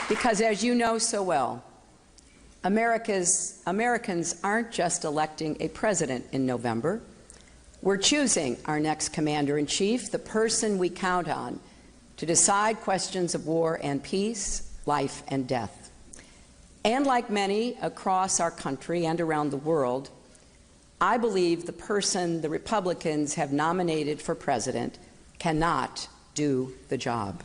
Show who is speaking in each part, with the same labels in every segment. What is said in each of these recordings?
Speaker 1: Because as you know so well, Americans aren't just electing a president in November. We're choosing our next commander-in-chief, the person we count on to decide questions of war and peace, life and death. And like many across our country and around the world, I believe the person the Republicans have nominated for president cannot do the job.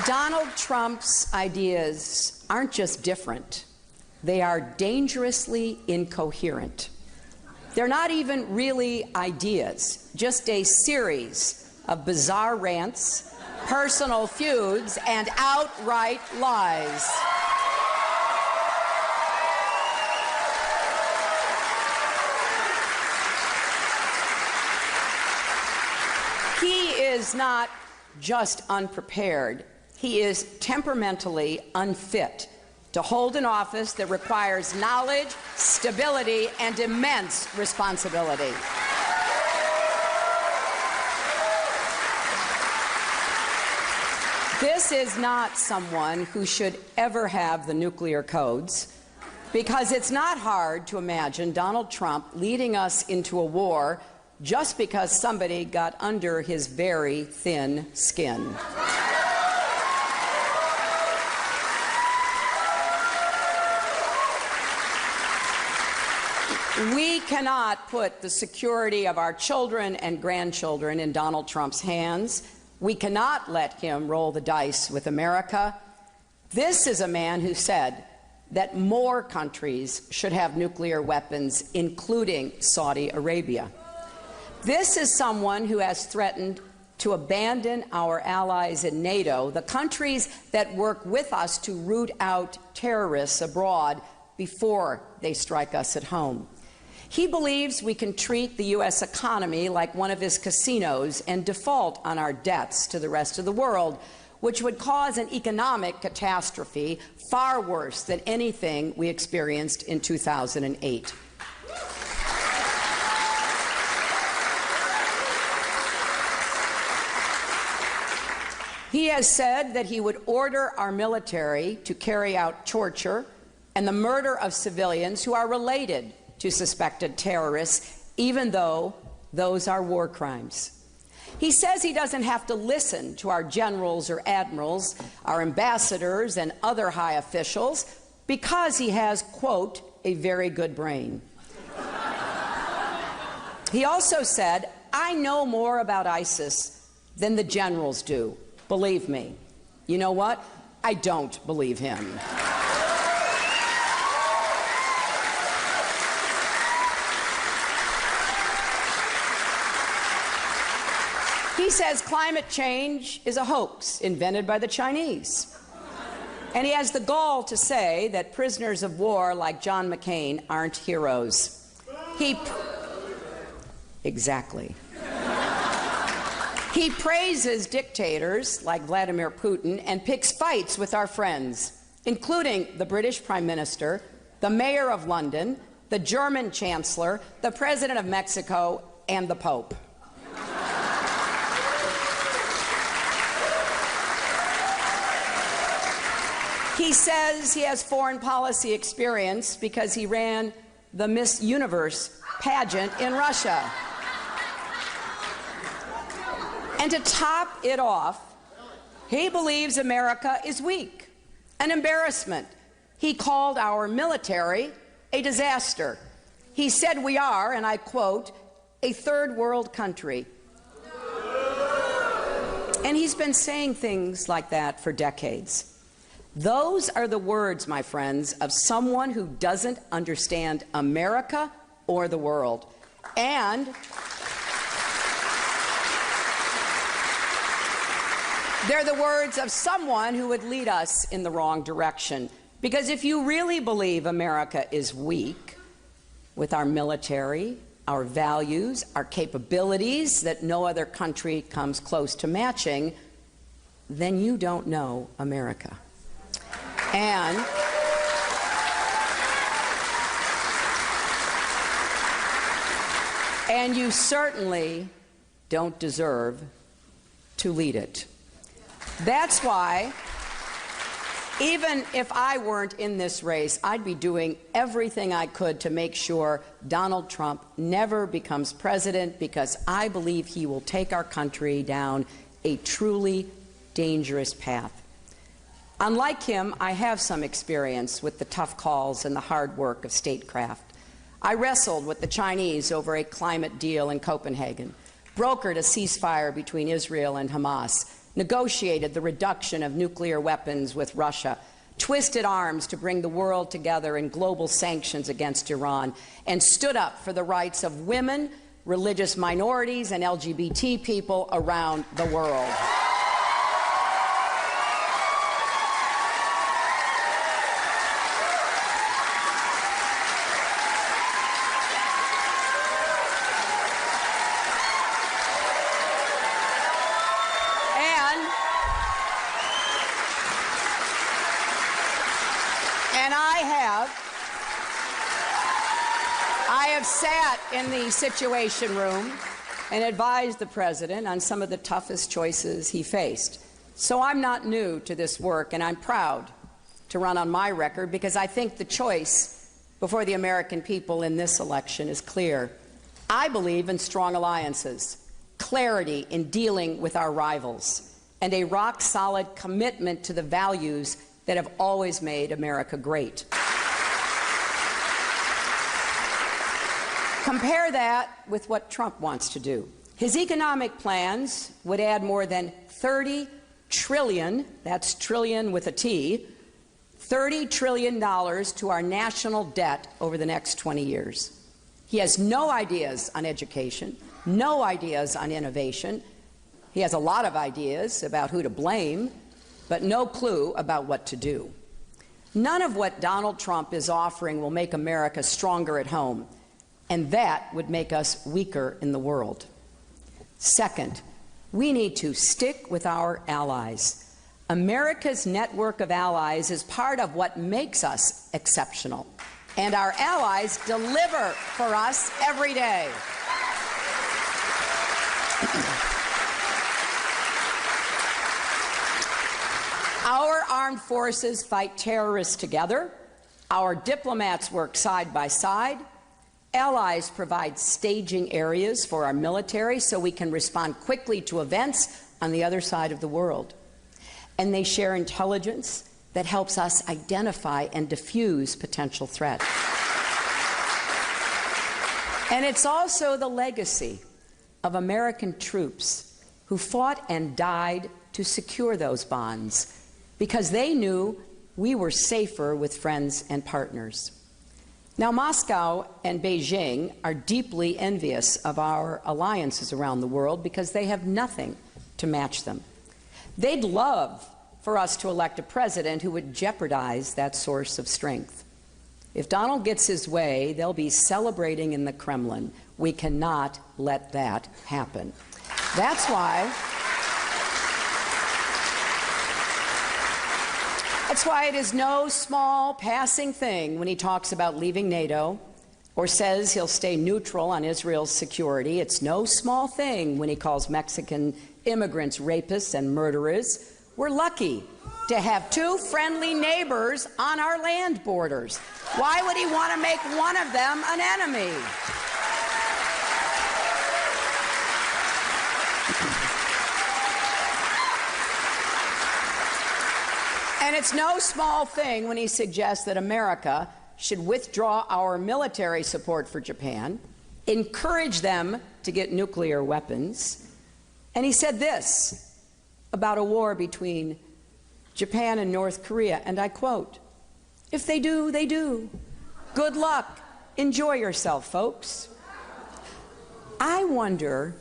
Speaker 1: Donald Trump's ideas aren't just different, they are dangerously incoherent. They're not even really ideas, just a series of bizarre rants, personal feuds, and outright lies. He is not just unprepared. He is temperamentally unfit to hold an office that requires knowledge, stability, and immense responsibility. This is not someone who should ever have the nuclear codes, because it's not hard to imagine Donald Trump leading us into a war just because somebody got under his very thin skin. We cannot put the security of our children and grandchildren in Donald Trump's hands. We cannot let him roll the dice with America. This is a man who said that more countries should have nuclear weapons, including Saudi Arabia. This is someone who has threatened to abandon our allies in NATO, the countries that work with us to root out terrorists abroad before they strike us at home. He believes we can treat the U.S. economy like one of his casinos and default on our debts to the rest of the world, which would cause an economic catastrophe far worse than anything we experienced in 2008. He has said that he would order our military to carry out torture and the murder of civilians who are related to suspected terrorists, even though those are war crimes. He says he doesn't have to listen to our generals or admirals, our ambassadors and other high officials, because he has, quote, a very good brain. He also said, I know more about ISIS than the generals do. Believe me. You know what? I don't believe him. He says climate change is a hoax invented by the Chinese. And he has the gall to say that prisoners of war like John McCain aren't heroes. Exactly. He praises dictators like Vladimir Putin and picks fights with our friends, including the British Prime Minister, the Mayor of London, the German Chancellor, the President of Mexico, and the Pope. He says he has foreign policy experience because he ran the Miss Universe pageant in Russia. And to top it off, he believes America is weak, an embarrassment. He called our military a disaster. He said we are, and I quote, a third world country. And he's been saying things like that for decades. Those are the words, my friends, of someone who doesn't understand America or the world. And they're the words of someone who would lead us in the wrong direction. Because if you really believe America is weak, with our military, our values, our capabilities that no other country comes close to matching, then you don't know America. And And you certainly don't deserve to lead it. That's why, even if I weren't in this race, I'd be doing everything I could to make sure Donald Trump never becomes president, because I believe he will take our country down a truly dangerous path. Unlike him, I have some experience with the tough calls and the hard work of statecraft. I wrestled with the Chinese over a climate deal in Copenhagen, brokered a ceasefire between Israel and Hamas, negotiated the reduction of nuclear weapons with Russia, twisted arms to bring the world together in global sanctions against Iran, and stood up for the rights of women, religious minorities, and LGBT people around the world. And I have sat in the Situation Room and advised the President on some of the toughest choices he faced. So I'm not new to this work, and I'm proud to run on my record, because I think the choice before the American people in this election is clear. I believe in strong alliances, clarity in dealing with our rivals, and a rock-solid commitment to the values that have always made America great. Compare that with what Trump wants to do. His economic plans would add more than $30 trillion, that's trillion with a T, $30 trillion to our national debt over the next 20 years. He has no ideas on education, no ideas on innovation. He has a lot of ideas about who to blame, but no clue about what to do. None of what Donald Trump is offering will make America stronger at home, and that would make us weaker in the world. Second, we need to stick with our allies. America's network of allies is part of what makes us exceptional, and our allies deliver for us every day. Our armed forces fight terrorists together. Our diplomats work side by side. Allies provide staging areas for our military so we can respond quickly to events on the other side of the world. And they share intelligence that helps us identify and defuse potential threats. And it's also the legacy of American troops who fought and died to secure those bonds, because they knew we were safer with friends and partners. Now, Moscow and Beijing are deeply envious of our alliances around the world because they have nothing to match them. They'd love for us to elect a president who would jeopardize that source of strength. If Donald gets his way, they'll be celebrating in the Kremlin. We cannot let that happen. That's why it is no small passing thing when he talks about leaving NATO or says he'll stay neutral on Israel's security. It's no small thing when he calls Mexican immigrants rapists and murderers. We're lucky to have two friendly neighbors on our land borders. Why would he want to make one of them an enemy? And it's no small thing when he suggests that America should withdraw our military support for Japan, encourage them to get nuclear weapons. And he said this about a war between Japan and North Korea, and I quote, "If they do, they do. Good luck. Enjoy yourself, folks." I wonder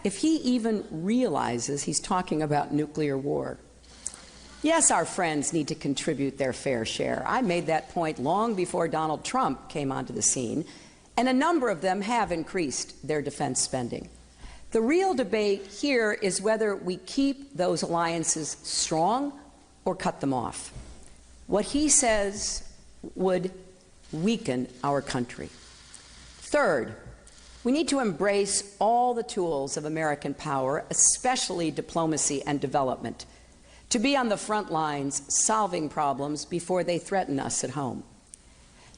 Speaker 1: if he even realizes he's talking about nuclear war. Yes, our friends need to contribute their fair share. I made that point long before Donald Trump came onto the scene, and a number of them have increased their defense spending. The real debate here is whether we keep those alliances strong or cut them off. What he says would weaken our country. Third, We need to embrace all the tools of American power, especially diplomacy and development, to be on the front lines solving problems before they threaten us at home.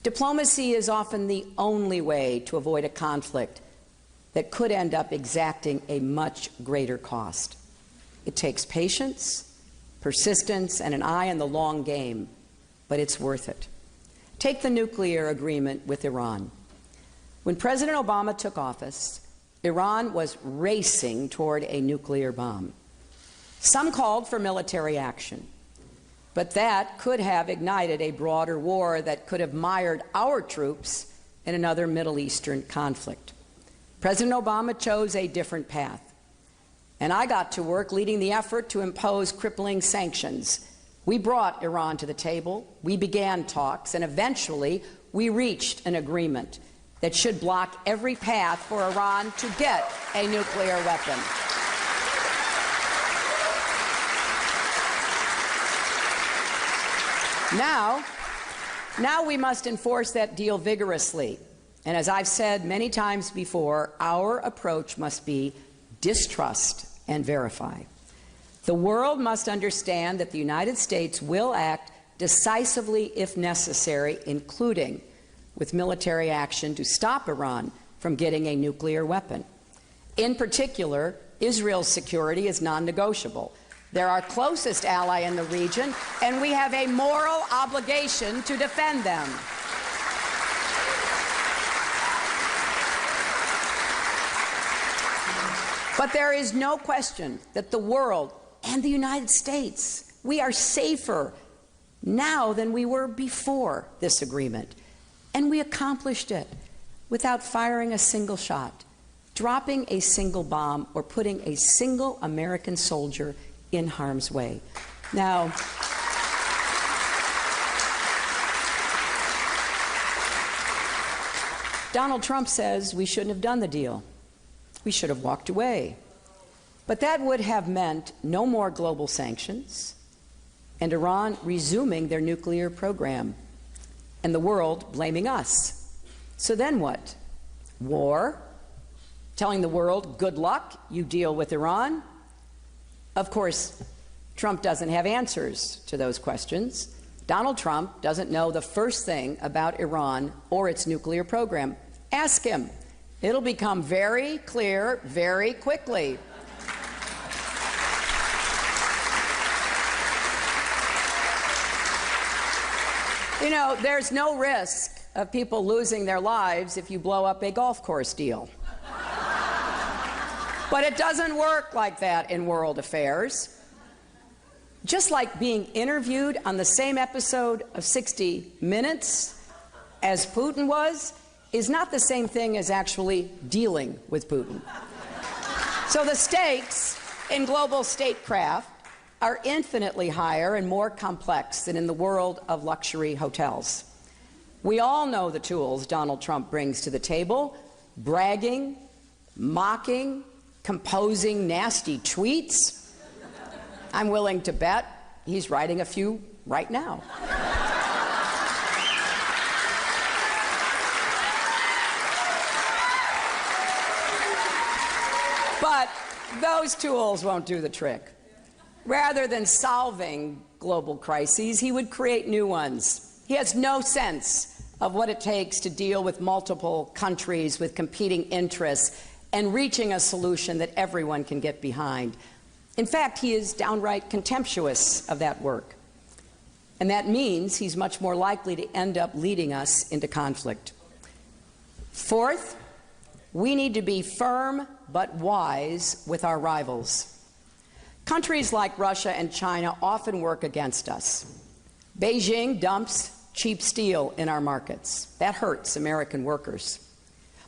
Speaker 1: Diplomacy is often the only way to avoid a conflict that could end up exacting a much greater cost. It takes patience, persistence, and an eye on the long game, but it's worth it. Take the nuclear agreement with Iran. When President Obama took office, Iran was racing toward a nuclear bomb. Some called for military action, but that could have ignited a broader war that could have mired our troops in another Middle Eastern conflict. President Obama chose a different path, and I got to work leading the effort to impose crippling sanctions. We brought Iran to the table, we began talks, and eventually we reached an agreement that should block every path for Iran to get a nuclear weapon. Now we must enforce that deal vigorously. And as I've said many times before, our approach must be distrust and verify. The world must understand that the United States will act decisively if necessary, including with military action to stop Iran from getting a nuclear weapon. In particular, Israel's security is non-negotiable. They're our closest ally in the region, and we have a moral obligation to defend them. But there is no question that the world and the United States, we are safer now than we were before this agreement. And we accomplished it without firing a single shot, dropping a single bomb, or putting a single American soldier in harm's way. Now, Donald Trump says we shouldn't have done the deal. We should have walked away. But that would have meant no more global sanctions and Iran resuming their nuclear program and the world blaming us. So then what? War? Telling the world, good luck, you deal with Iran? Of course, Trump doesn't have answers to those questions. Donald Trump doesn't know the first thing about Iran or its nuclear program. Ask him. It'll become very clear very quickly. You know, there's no risk of people losing their lives if you blow up a golf course deal. But it doesn't work like that in world affairs. Just like being interviewed on the same episode of 60 Minutes as Putin was, is not the same thing as actually dealing with Putin. So the stakes in global statecraft are infinitely higher and more complex than in the world of luxury hotels. We all know the tools Donald Trump brings to the table: bragging, mocking, composing nasty tweets. I'm willing to bet he's writing a few right now. But those tools won't do the trick. Rather than solving global crises, he would create new ones. He has no sense of what it takes to deal with multiple countries with competing interests and reaching a solution that everyone can get behind. In fact, he is downright contemptuous of that work. And that means he's much more likely to end up leading us into conflict. Fourth, we need to be firm but wise with our rivals. Countries like Russia and China often work against us. Beijing dumps cheap steel in our markets. That hurts American workers.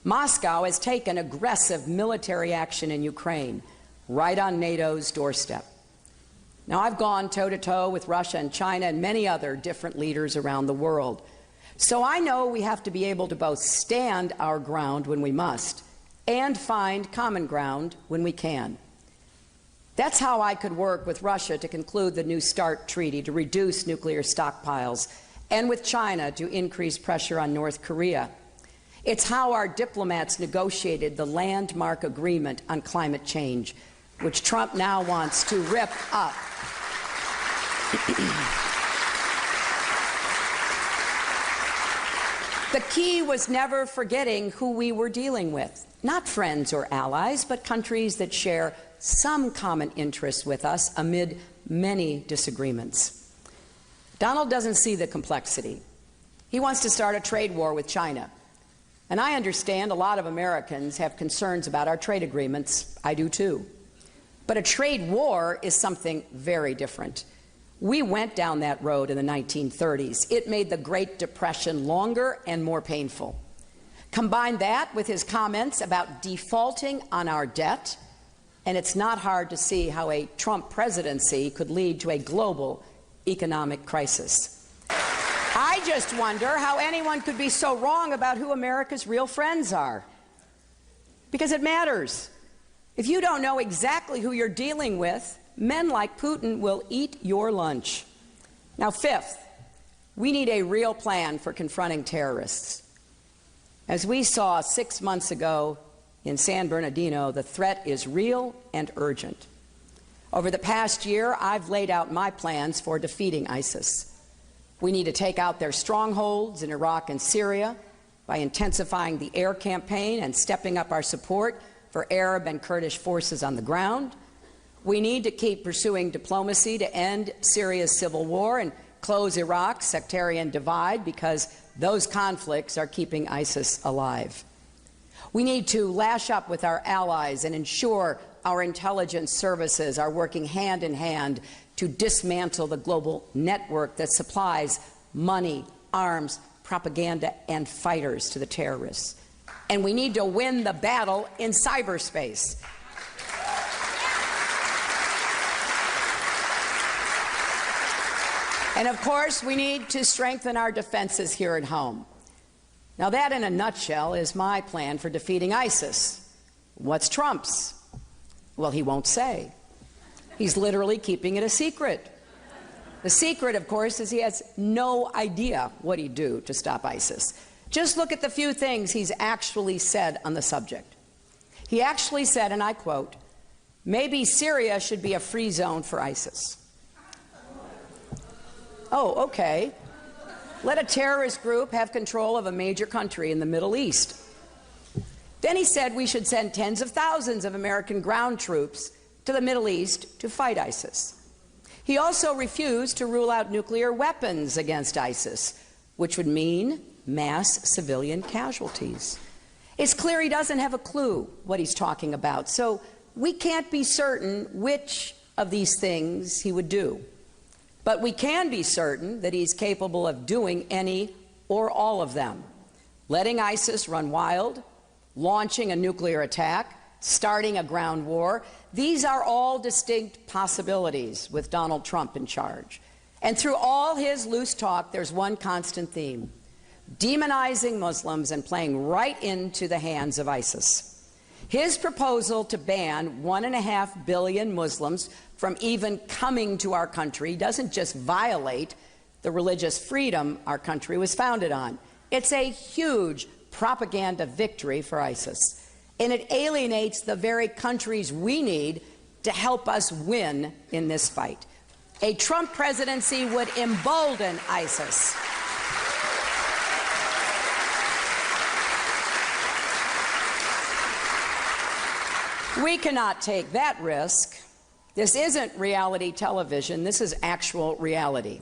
Speaker 1: Moscow has taken aggressive military action in Ukraine, right on NATO's doorstep. Now, I've gone toe-to-toe with Russia and China and many other different leaders around the world. So I know we have to be able to both stand our ground when we must and find common ground when we can. That's how I could work with Russia to conclude the New START treaty to reduce nuclear stockpiles, and with China to increase pressure on North Korea. It's how our diplomats negotiated the landmark agreement on climate change, which Trump now wants to rip up. The key was never forgetting who we were dealing with. Not friends or allies, but countries that share some common interests with us amid many disagreements. Donald doesn't see the complexity. He wants to start a trade war with China. And I understand a lot of Americans have concerns about our trade agreements. I do too. But a trade war is something very different. We went down that road in the 1930s. It made the Great Depression longer and more painful. Combine that with his comments about defaulting on our debt, and it's not hard to see how a Trump presidency could lead to a global economic crisis. I just wonder how anyone could be so wrong about who America's real friends are. Because it matters. If you don't know exactly who you're dealing with, men like Putin will eat your lunch. Now, fifth, we need a real plan for confronting terrorists. As we saw 6 months ago in San Bernardino, the threat is real and urgent. Over the past year, I've laid out my plans for defeating ISIS. We need to take out their strongholds in Iraq and Syria by intensifying the air campaign and stepping up our support for Arab and Kurdish forces on the ground. We need to keep pursuing diplomacy to end Syria's civil war and close Iraq's sectarian divide, because those conflicts are keeping ISIS alive. We need to lash up with our allies and ensure our intelligence services are working hand in hand to dismantle the global network that supplies money, arms, propaganda, and fighters to the terrorists. And we need to win the battle in cyberspace. And of course, we need to strengthen our defenses here at home. Now, that in a nutshell is my plan for defeating ISIS. What's Trump's? Well, he won't say. He's literally keeping it a secret. The secret, of course, is he has no idea what he'd do to stop ISIS. Just look at the few things he's actually said on the subject. He actually said, and I quote, "Maybe Syria should be a free zone for ISIS." Oh, okay. Let a terrorist group have control of a major country in the Middle East. Then he said we should send tens of thousands of American ground troops to the Middle East to fight ISIS. He also refused to rule out nuclear weapons against ISIS, which would mean mass civilian casualties. It's clear he doesn't have a clue what he's talking about, so we can't be certain which of these things he would do. But we can be certain that he's capable of doing any or all of them. Letting ISIS run wild, launching a nuclear attack, starting a ground war. These are all distinct possibilities with Donald Trump in charge. And through all his loose talk, there's one constant theme: demonizing Muslims and playing right into the hands of ISIS. His proposal to ban 1.5 billion Muslims from even coming to our country doesn't just violate the religious freedom our country was founded on. It's a huge propaganda victory for ISIS. And it alienates the very countries we need to help us win in this fight. A Trump presidency would embolden ISIS. We cannot take that risk. This isn't reality television. This is actual reality.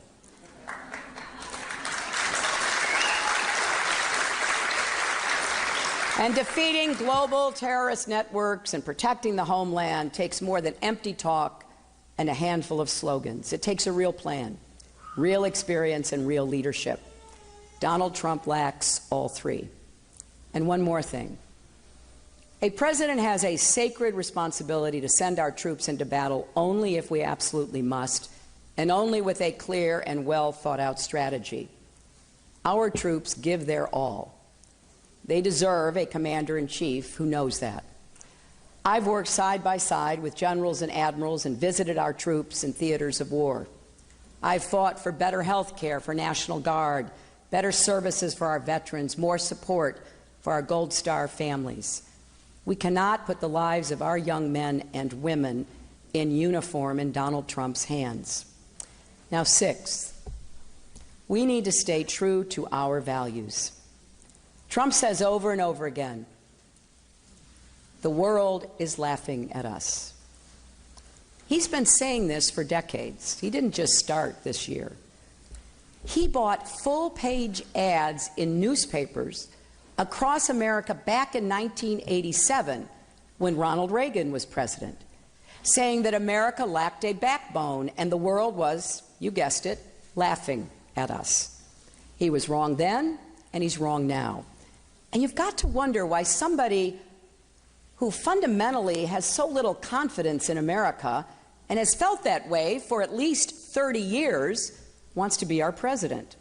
Speaker 1: And defeating global terrorist networks and protecting the homeland takes more than empty talk and a handful of slogans. It takes a real plan, real experience, and real leadership. Donald Trump lacks all three. And one more thing. A president has a sacred responsibility to send our troops into battle only if we absolutely must, and only with a clear and well thought out strategy. Our troops give their all. They deserve a commander-in-chief who knows that. I've worked side by side with generals and admirals and visited our troops in theaters of war. I've fought for better health care for National Guard, better services for our veterans, more support for our Gold Star families. We cannot put the lives of our young men and women in uniform in Donald Trump's hands. Now, sixth, we need to stay true to our values. Trump says over and over again, the world is laughing at us. He's been saying this for decades. He didn't just start this year. He bought full-page ads in newspapers across America back in 1987 when Ronald Reagan was president, saying that America lacked a backbone and the world was, you guessed it, laughing at us. He was wrong then, and he's wrong now. And you've got to wonder why somebody who fundamentally has so little confidence in America and has felt that way for at least 30 years wants to be our president.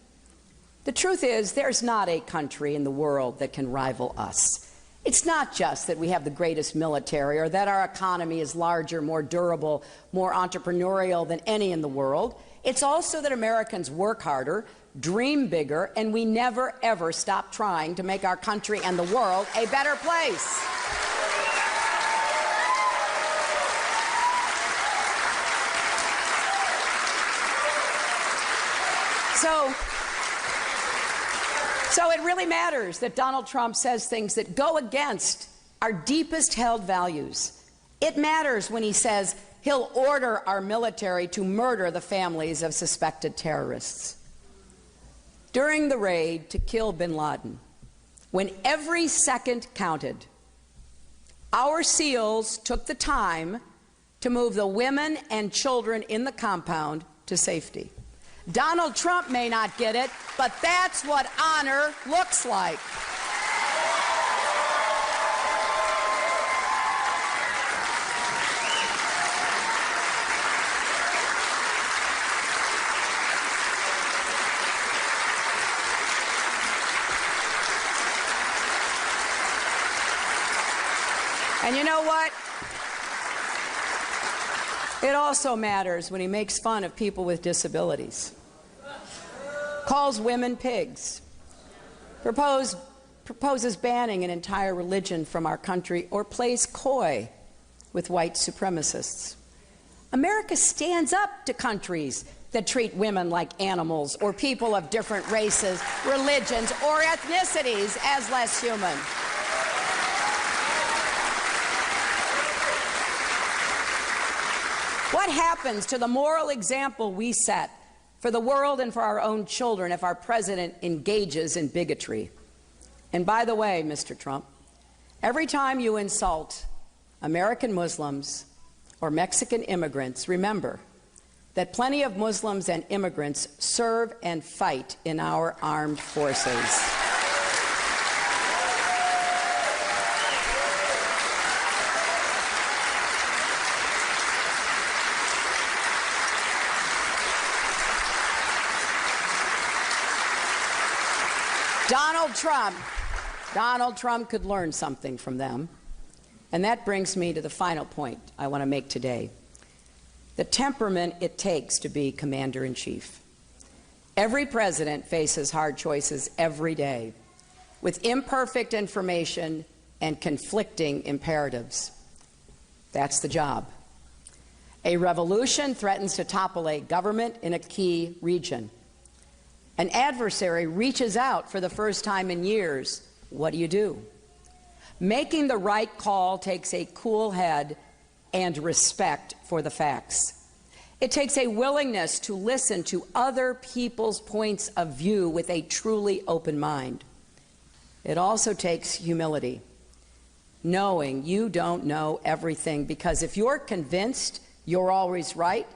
Speaker 1: The truth is, there's not a country in the world that can rival us. It's not just that we have the greatest military or that our economy is larger, more durable, more entrepreneurial than any in the world. It's also that Americans work harder, dream bigger, and we never, ever stop trying to make our country and the world a better place. So it really matters that Donald Trump says things that go against our deepest held values. It matters when he says he'll order our military to murder the families of suspected terrorists. During the raid to kill bin Laden, when every second counted, our SEALs took the time to move the women and children in the compound to safety. Donald Trump may not get it, but that's what honor looks like. And you know what? It also matters when he makes fun of people with disabilities, calls women pigs, proposes banning an entire religion from our country, or plays coy with white supremacists. America stands up to countries that treat women like animals or people of different races, religions, or ethnicities as less human. What happens to the moral example we set for the world and for our own children if our president engages in bigotry? And by the way, Mr. Trump, every time you insult American Muslims or Mexican immigrants, remember that plenty of Muslims and immigrants serve and fight in our armed forces. Donald Trump could learn something from them. And that brings me to the final point I want to make today. The temperament it takes to be commander-in-chief. Every president faces hard choices every day, with imperfect information and conflicting imperatives. That's the job. A revolution threatens to topple a government in a key region. An adversary reaches out for the first time in years. What do? Making the right call takes a cool head and respect for the facts. It takes a willingness to listen to other people's points of view with a truly open mind. It also takes humility, knowing you don't know everything, because if you're convinced you're always right,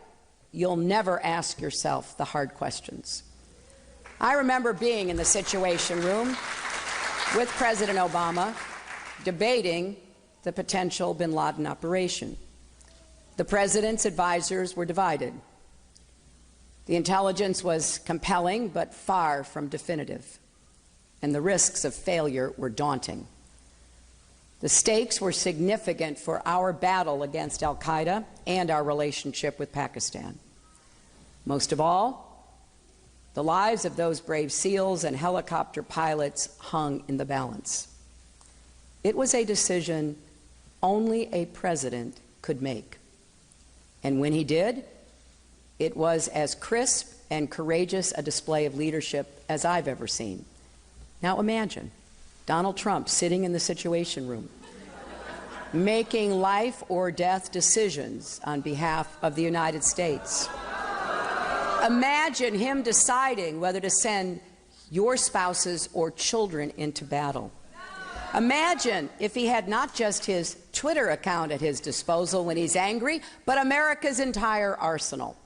Speaker 1: you'll never ask yourself the hard questions. I remember being in the Situation Room with President Obama debating the potential bin Laden operation. The president's advisors were divided. The intelligence was compelling but far from definitive, and the risks of failure were daunting. The stakes were significant for our battle against al-Qaeda and our relationship with Pakistan. Most of all, the lives of those brave SEALs and helicopter pilots hung in the balance. It was a decision only a president could make. And when he did, it was as crisp and courageous a display of leadership as I've ever seen. Now imagine Donald Trump sitting in the Situation Room, making life or death decisions on behalf of the United States. Imagine him deciding whether to send your spouses or children into battle. Imagine if he had not just his Twitter account at his disposal when he's angry, but America's entire arsenal.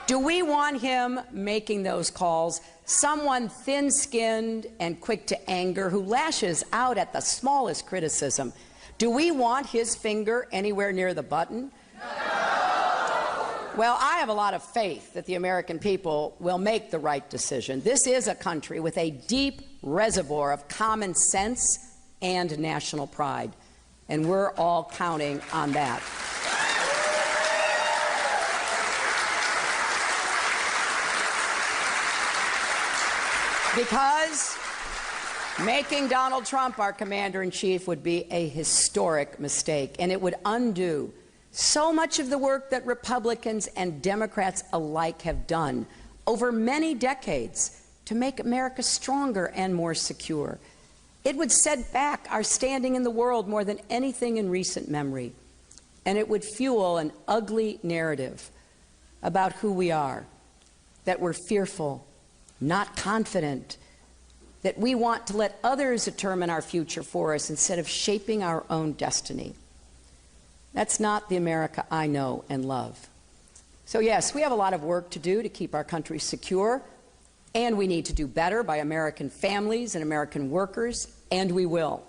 Speaker 1: Do we want him making those calls? Someone thin-skinned and quick to anger who lashes out at the smallest criticism. Do we want his finger anywhere near the button? Well, I have a lot of faith that the American people will make the right decision. This is a country with a deep reservoir of common sense and national pride, and we're all counting on that. Because making Donald Trump our commander-in-chief would be a historic mistake, and it would undo so much of the work that Republicans and Democrats alike have done over many decades to make America stronger and more secure. It would set back our standing in the world more than anything in recent memory, and it would fuel an ugly narrative about who we are, that we're fearful, not confident, that we want to let others determine our future for us instead of shaping our own destiny. That's not the America I know and love. So yes, we have a lot of work to do to keep our country secure, and we need to do better by American families and American workers, and we will.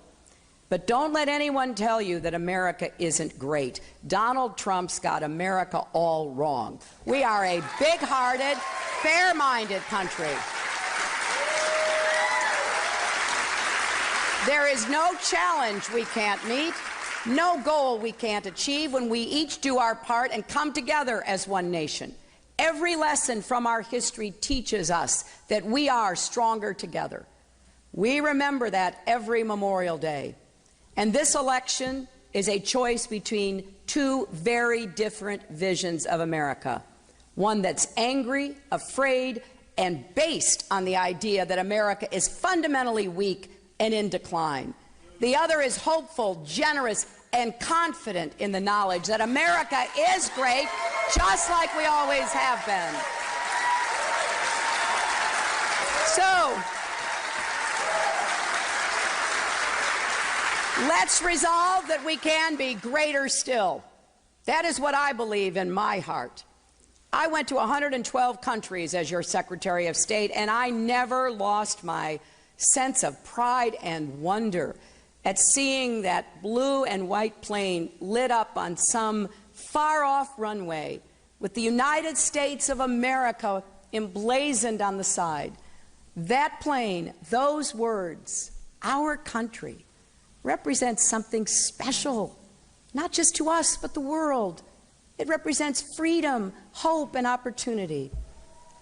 Speaker 1: But don't let anyone tell you that America isn't great. Donald Trump's got America all wrong. We are a big-hearted, fair-minded country. There is no challenge we can't meet, no goal we can't achieve when we each do our part and come together as one nation. Every lesson from our history teaches us that we are stronger together. We remember that every Memorial Day. And this election is a choice between two very different visions of America. One that's angry, afraid, and based on the idea that America is fundamentally weak and in decline. The other is hopeful, generous, and confident in the knowledge that America is great, just like we always have been. So, let's resolve that we can be greater still. That is what I believe in my heart. I went to 112 countries as your Secretary of State, and I never lost my sense of pride and wonder at seeing that blue and white plane lit up on some far-off runway with the United States of America emblazoned on the side. That plane, those words, our country, represents something special, not just to us, but the world. It represents freedom, hope, and opportunity.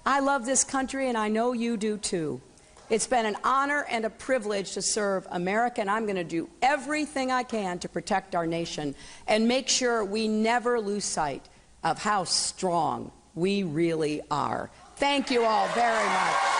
Speaker 1: I love this country, and I know you do too. It's been an honor and a privilege to serve America, and I'm going to do everything I can to protect our nation and make sure we never lose sight of how strong we really are. Thank you all very much.